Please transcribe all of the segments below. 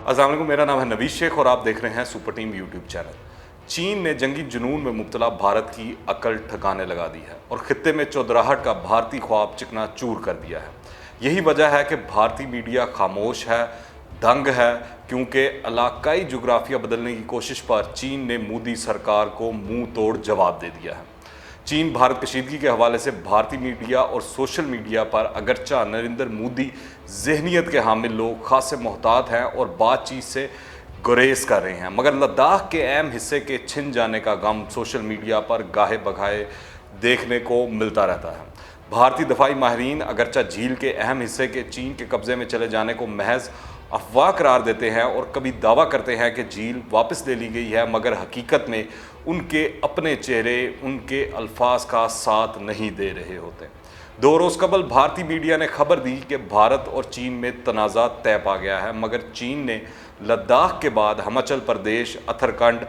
अस्सलाम वालेकुम, मेरा नाम है नवीद शेख और आप देख रहे हैं सुपर टीम यूट्यूब चैनल। चीन ने जंगी जुनून में मुब्तला भारत की अकल ठिकाने लगा दी है और खित्ते में चौधराहट का भारतीय ख्वाब चिकना चूर कर दिया है। यही वजह है कि भारतीय मीडिया खामोश है, दंग है, क्योंकि इलाकाई जोग्राफिया बदलने की कोशिश पर चीन ने मोदी सरकार को मुंह तोड़ जवाब दे दिया है। चीन भारत कशीदगी के हवाले से भारतीय मीडिया और सोशल मीडिया पर अगरचा नरेंद्र मोदी जहनीत के हामिल लोग खासे मोहतात हैं और बातचीत से गुरेज कर रहे हैं, मगर लद्दाख के अहम हिस्से के छिन जाने का गम सोशल मीडिया पर गाहे बगाहे देखने को मिलता रहता है। भारतीय दफाई माहिरीन अगरचा झील के अहम हिस्से के चीन के कब्जे में चले जाने को महज अफवाह करार देते हैं और कभी दावा करते हैं कि झील वापस ले ली गई है, मगर हकीकत में उनके अपने चेहरे उनके अल्फाज का साथ नहीं दे रहे होते। 2 रोज़ कबल भारतीय मीडिया ने खबर दी कि भारत और चीन में तनाज़ा तय पा गया है, मगर चीन ने लद्दाख के बाद हिमाचल प्रदेश, उत्तराखंड,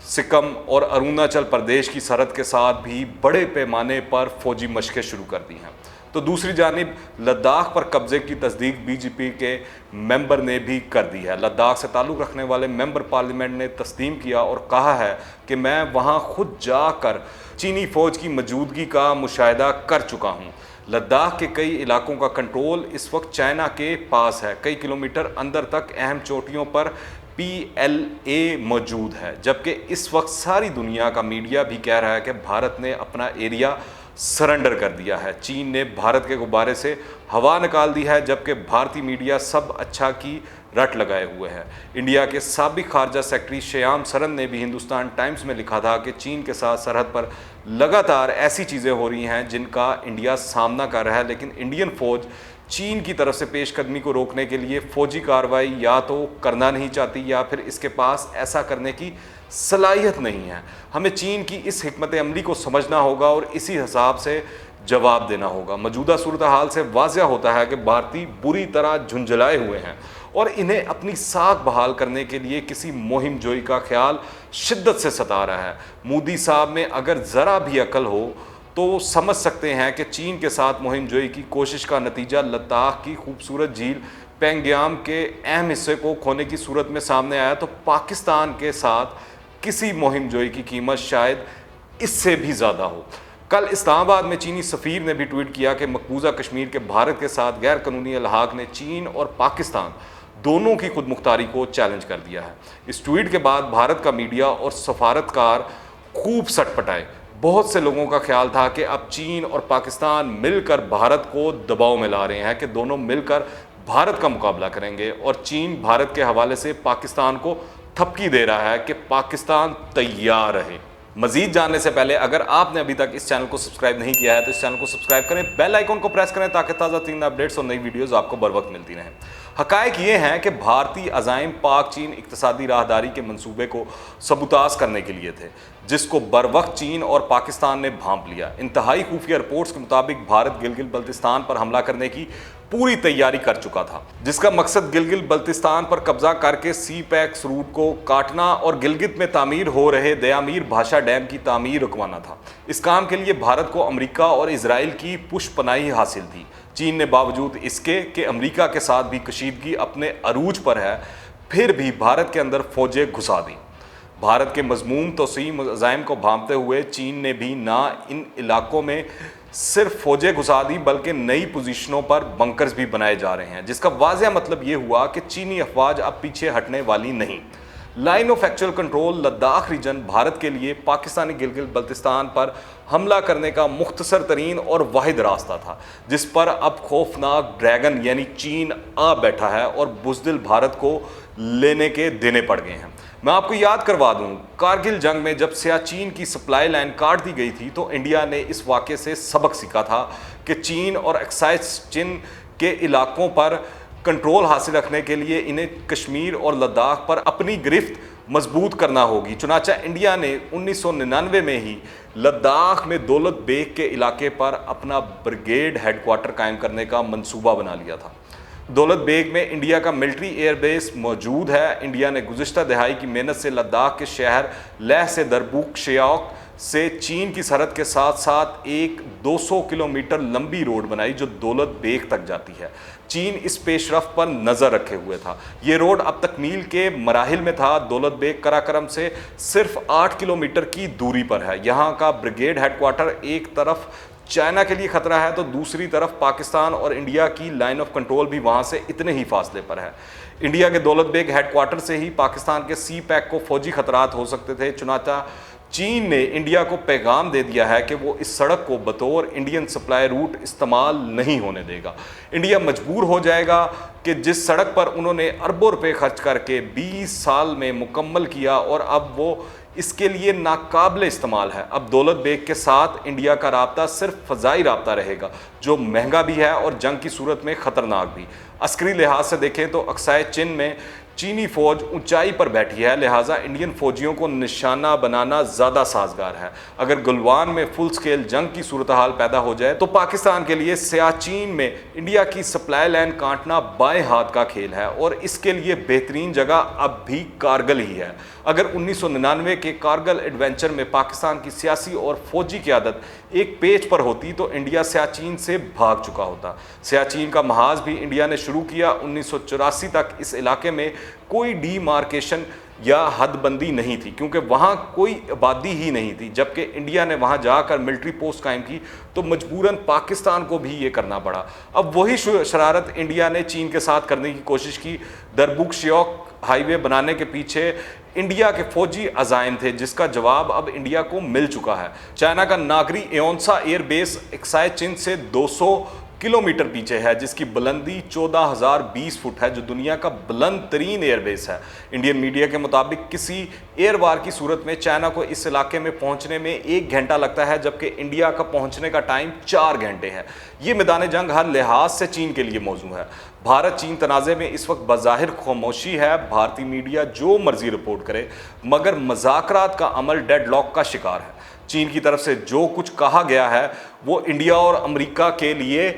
सिक्किम और अरुणाचल प्रदेश की सरहद के साथ भी बड़े पैमाने पर फौजी मशक़ें शुरू कर दी हैं। तो दूसरी जानिब लद्दाख पर कब्जे की तस्दीक बीजेपी के मेंबर ने भी कर दी है। लद्दाख से ताल्लुक़ रखने वाले मेंबर पार्लियामेंट ने तस्लीम किया और कहा है कि मैं वहां खुद जाकर चीनी फ़ौज की मौजूदगी का मुशाहिदा कर चुका हूं। लद्दाख के कई इलाकों का कंट्रोल इस वक्त चाइना के पास है। कई किलोमीटर अंदर तक अहम चोटियों पर PLA मौजूद है, जबकि इस वक्त सारी दुनिया का मीडिया भी कह रहा है कि भारत ने अपना एरिया सरेंडर कर दिया है। चीन ने भारत के गुब्बारे से हवा निकाल दी है, जबकि भारतीय मीडिया सब अच्छा की रट लगाए हुए है। इंडिया के साबिक खारजा सेक्रेटरी श्याम सरन ने भी हिंदुस्तान टाइम्स में लिखा था कि चीन के साथ सरहद पर लगातार ऐसी चीज़ें हो रही हैं जिनका इंडिया सामना कर रहा है, लेकिन इंडियन फ़ौज चीन की तरफ से पेशकदमी को रोकने के लिए फ़ौजी कार्रवाई या तो करना नहीं चाहती या फिर इसके पास ऐसा करने की सलाहियत नहीं है। हमें चीन की इस हिकमत अमली को समझना होगा और इसी हिसाब से जवाब देना होगा। मौजूदा सूरत हाल से वाज़ह होता है कि भारतीय बुरी तरह झुंझलाए हुए हैं और इन्हें अपनी साख बहाल करने के लिए किसी मुहिम जोई का ख्याल शिद्दत से सता रहा है। मोदी साहब में अगर ज़रा भी अकल हो तो समझ सकते हैं कि चीन के साथ मुहिम जोई की कोशिश का नतीजा लद्दाख की खूबसूरत झील पेंग्यांग के अहम हिस्से को खोने की सूरत में सामने आया, तो पाकिस्तान के साथ किसी मुहिम जोई की कीमत शायद इससे भी ज़्यादा हो। कल इस्लामाबाद में चीनी सफ़ीर ने भी ट्वीट किया कि मकबूजा कश्मीर के भारत के साथ गैर कानूनी अलहाक ने चीन और पाकिस्तान दोनों की खुद मुख्तारी को चैलेंज कर दिया है। इस ट्वीट के बाद भारत का मीडिया और सफारतकार खूब सटपटाए। बहुत से लोगों का ख्याल था कि अब चीन और पाकिस्तान मिलकर भारत को दबाव में ला रहे हैं कि दोनों मिलकर भारत का मुकाबला करेंगे और चीन भारत के हवाले से पाकिस्तान को थपकी दे रहा है कि पाकिस्तान तैयार रहे। मजीद जानने से पहले अगर आपने अभी तक इस चैनल को सब्सक्राइब नहीं किया है तो इस चैनल को सब्सक्राइब करें, बेल आइकन को प्रेस करें ताकि ताज़ा तीन अपडेट्स और नई वीडियोस आपको बर वक्त मिलती रहें। हकायक ये हैं कि भारतीय अज़ाइम पाक चीन इक़्तिसादी राहदारी के मंसूबे को सबूताज करने के लिए थे, जिसको बर वक्त चीन और पाकिस्तान ने भांप लिया। इंतहाई खुफिया रिपोर्ट्स के मुताबिक भारत गिलगित बल्तिस्तान पर हमला करने की पूरी तैयारी कर चुका था, जिसका मकसद गिलगित बल्तिस्तान पर कब्जा करके CPEX रूट को काटना और गिलगित में तामीर हो रहे दयामीर भाषा डैम की तामीर रुकवाना था। इस काम के लिए भारत को अमेरिका और इजराइल की पुष्पनाही हासिल थी। चीन ने बावजूद इसके कि अमेरिका के साथ भी कशीदगी अपने अरूज पर है, फिर भी भारत के अंदर फौजें घुसा दी। भारत के मजमूम तोसीम अज़ाइम को भांपते हुए चीन ने भी ना इन इलाकों में सिर्फ फौजें घुसा दी बल्कि नई पोजीशनों पर बंकर्स भी बनाए जा रहे हैं, जिसका वाज़ह मतलब ये हुआ कि चीनी अफवाज अब पीछे हटने वाली नहीं। Line of actual control Ladakh region Bharat के लिए पाकिस्तानी गिलगित बल्तिस्तान पर हमला करने का मुख्तसर तरीन और वाहिद रास्ता था, जिस पर अब खौफनाक ड्रैगन यानी चीन आ बैठा है और बुज़दिल भारत को लेने के देने पड़ गए हैं। मैं आपको याद करवा दूं, कारगिल जंग में जब सियाचिन की सप्लाई लाइन काट दी गई थी तो इंडिया ने इस वाक़े से सबक सीखा था कि चीन और एक्साइज चिन के इलाकों पर कंट्रोल हासिल रखने के लिए इन्हें कश्मीर और लद्दाख पर अपनी गिरफ्त मजबूत करना होगी। चुनांचे इंडिया ने 1999 में ही लद्दाख में दौलत बेग के इलाके पर अपना ब्रिगेड हेडक्वार्टर कायम करने का मंसूबा बना लिया था। दौलत बेग में इंडिया का मिलिट्री एयरबेस मौजूद है। इंडिया ने गुज़िश्ता दहाई की मेहनत से लद्दाख के शहर लेह से दरबुक, शेओक سے چین کی سرحد کے ساتھ ساتھ ایک 200 کلومیٹر لمبی روڈ بنائی جو دولت بیگ تک جاتی ہے۔ چین اس پیش رفت پر نظر رکھے ہوئے تھا۔ یہ روڈ اب تکمیل کے مراحل میں تھا۔ دولت بیگ قراقرم سے صرف 8 کلومیٹر کی دوری پر ہے۔ یہاں کا بریگیڈ ہیڈ کوارٹر ایک طرف چائنا کے لیے خطرہ ہے تو دوسری طرف پاکستان اور انڈیا کی لائن آف کنٹرول بھی وہاں سے اتنے ہی فاصلے پر ہے۔ انڈیا کے دولت بیگ ہیڈ کوارٹر سے ہی پاکستان کے سی پیک کو فوجی خطرات ہو سکتے تھے، چنانچہ چین نے انڈیا کو پیغام دے دیا ہے کہ وہ اس سڑک کو بطور انڈین سپلائی روٹ استعمال نہیں ہونے دے گا۔ انڈیا مجبور ہو جائے گا کہ جس سڑک پر انہوں نے اربوں روپے خرچ کر کے 20 سال میں مکمل کیا اور اب وہ اس کے لیے ناقابل استعمال ہے۔ اب دولت بیگ کے ساتھ انڈیا کا رابطہ صرف فضائی رابطہ رہے گا، جو مہنگا بھی ہے اور جنگ کی صورت میں خطرناک بھی۔ عسکری لحاظ سے دیکھیں تو اقصائے چین میں چینی فوج اونچائی پر بیٹھی ہے، لہٰذا انڈین فوجیوں کو نشانہ بنانا زیادہ سازگار ہے۔ اگر گلوان میں فل سکیل جنگ کی صورتحال پیدا ہو جائے تو پاکستان کے لیے سیاچین میں انڈیا کی سپلائی لائن کاٹنا بائیں ہاتھ کا کھیل ہے اور اس کے لیے بہترین جگہ اب بھی کارگل ہی ہے۔ اگر 1999 کے کارگل ایڈونچر میں پاکستان کی سیاسی اور فوجی قیادت ایک پیج پر ہوتی تو انڈیا سیاچین سے بھاگ چکا ہوتا۔ سیاچین کا محاذ بھی انڈیا نے شروع کیا۔ 1984 تک اس علاقے میں کوئی ڈی مارکیشن یا حد بندی نہیں تھی کیونکہ وہاں کوئی آبادی ہی نہیں تھی۔ جبکہ انڈیا نے وہاں جا کر ملٹری پوسٹ قائم کی تو مجبوراً پاکستان کو بھی یہ کرنا پڑا۔ اب وہی شرارت انڈیا نے چین کے ساتھ کرنے کی کوشش کی۔ دربک شیوک ہائی وے بنانے کے پیچھے انڈیا کے فوجی عزائم تھے، جس کا جواب اب انڈیا کو مل چکا ہے۔ چائنا کا ناگری ایونسا ایئر بیس اقصائے چین سے 200 کلومیٹر پیچھے ہے، جس کی بلندی 14,020 فٹ ہے، جو دنیا کا بلند ترین ایئر بیس ہے۔ انڈین میڈیا کے مطابق کسی ایئر وار کی صورت میں چائنا کو اس علاقے میں پہنچنے میں 1 گھنٹہ لگتا ہے، جبکہ انڈیا کا پہنچنے کا ٹائم 4 گھنٹے ہے۔ یہ میدان جنگ ہر لحاظ سے چین کے لیے موزوں ہے۔ بھارت چین تنازع میں اس وقت بظاہر خاموشی ہے، بھارتی میڈیا جو مرضی رپورٹ کرے، مگر مذاکرات کا عمل ڈیڈ لاک کا شکار ہے۔ چین کی طرف سے جو کچھ کہا گیا ہے وہ انڈیا اور امریکہ کے لیے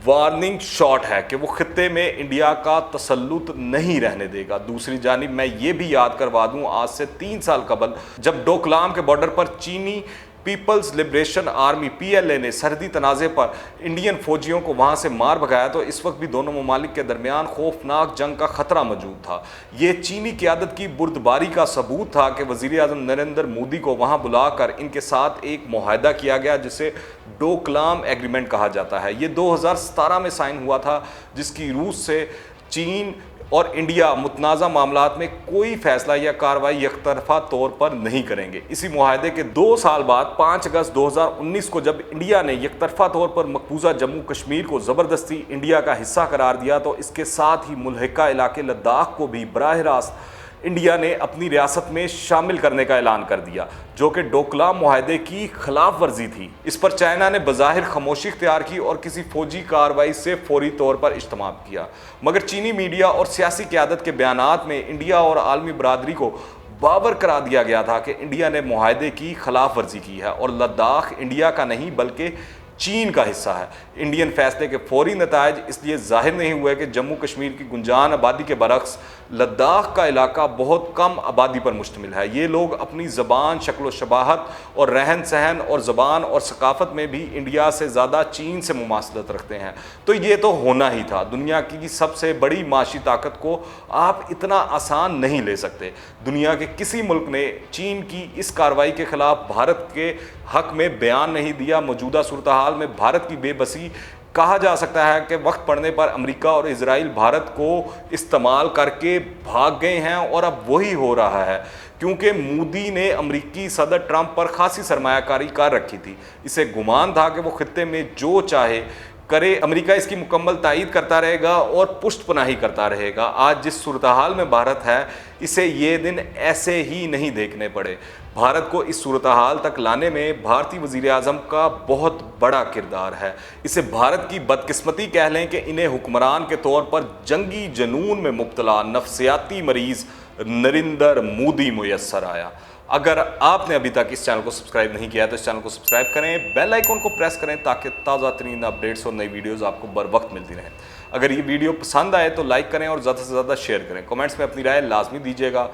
وارننگ شاٹ ہے کہ وہ خطے میں انڈیا کا تسلط نہیں رہنے دے گا۔ دوسری جانب میں یہ بھی یاد کروا دوں، آج سے 3 سال قبل جب ڈوکلام کے بارڈر پر چینی پیپلز لبریشن آرمی PLA نے سرحدی تنازع پر انڈین فوجیوں کو وہاں سے مار بھگایا تو اس وقت بھی دونوں ممالک کے درمیان خوفناک جنگ کا خطرہ موجود تھا۔ یہ چینی قیادت کی بردباری کا ثبوت تھا کہ وزیر اعظم نریندر مودی کو وہاں بلا کر ان کے ساتھ ایک معاہدہ کیا گیا جسے ڈوکلام ایگریمنٹ کہا جاتا ہے۔ یہ 2017 میں سائن ہوا تھا، جس کی روس سے چین اور انڈیا متنازع معاملات میں کوئی فیصلہ یا کارروائی یک طرفہ طور پر نہیں کریں گے۔ اسی معاہدے کے 2 سال بعد 5 اگست 2019 کو جب انڈیا نے یک طرفہ طور پر مقبوضہ جموں کشمیر کو زبردستی انڈیا کا حصہ قرار دیا تو اس کے ساتھ ہی ملحقہ علاقے لداخ کو بھی براہ راست انڈیا نے اپنی ریاست میں شامل کرنے کا اعلان کر دیا، جو کہ ڈوکلام معاہدے کی خلاف ورزی تھی۔ اس پر چائنا نے بظاہر خاموشی اختیار کی اور کسی فوجی کارروائی سے فوری طور پر اجتناب کیا، مگر چینی میڈیا اور سیاسی قیادت کے بیانات میں انڈیا اور عالمی برادری کو باور کرا دیا گیا تھا کہ انڈیا نے معاہدے کی خلاف ورزی کی ہے اور لداخ انڈیا کا نہیں بلکہ چین کا حصہ ہے۔ انڈین فیصلے کے فوری نتائج اس لیے ظاہر نہیں ہوئے کہ جموں کشمیر کی گنجان آبادی کے برعکس لداخ کا علاقہ بہت کم آبادی پر مشتمل ہے۔ یہ لوگ اپنی زبان، شکل و شباہت اور رہن سہن اور زبان اور ثقافت میں بھی انڈیا سے زیادہ چین سے مماثلت رکھتے ہیں۔ تو یہ تو ہونا ہی تھا۔ دنیا کی سب سے بڑی معاشی طاقت کو آپ اتنا آسان نہیں لے سکتے۔ دنیا کے کسی ملک نے چین کی اس کارروائی کے خلاف بھارت کے حق میں بیان نہیں دیا۔ موجودہ صورتحال میں بھارت کی بے بسی کہا جا سکتا ہے کہ وقت پڑنے پر امریکہ اور اسرائیل بھارت کو استعمال کر کے بھاگ گئے ہیں، اور اب وہی ہو رہا ہے کیونکہ مودی نے امریکی صدر ٹرمپ پر خاصی سرمایہ کاری کر رکھی تھی۔ اسے گمان تھا کہ وہ خطے میں جو چاہے کرے، امریکہ اس کی مکمل تائید کرتا رہے گا اور پشت پناہی کرتا رہے گا۔ آج جس صورتحال میں بھارت ہے، اسے یہ دن ایسے ہی نہیں دیکھنے پڑے۔ بھارت کو اس صورتحال تک لانے میں بھارتی وزیر اعظم کا بہت بڑا کردار ہے۔ اسے بھارت کی بدقسمتی کہہ لیں کہ انہیں حکمران کے طور پر جنگی جنون میں مبتلا نفسیاتی مریض نریندر مودی میسر آیا۔ اگر آپ نے ابھی تک اس چینل کو سبسکرائب نہیں کیا تو اس چینل کو سبسکرائب کریں، بیل آئیکن کو پریس کریں تاکہ تازہ ترین اپڈیٹس اور نئی ویڈیوز آپ کو بر وقت ملتی رہیں۔ اگر یہ ویڈیو پسند آئے تو لائک کریں اور زیادہ سے زیادہ شیئر کریں۔ کمنٹس میں اپنی رائے لازمی دیجیے گا۔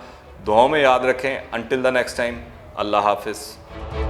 دعاؤں میں یاد رکھیں۔ انٹل دی نیکسٹ ٹائم، اللہ حافظ۔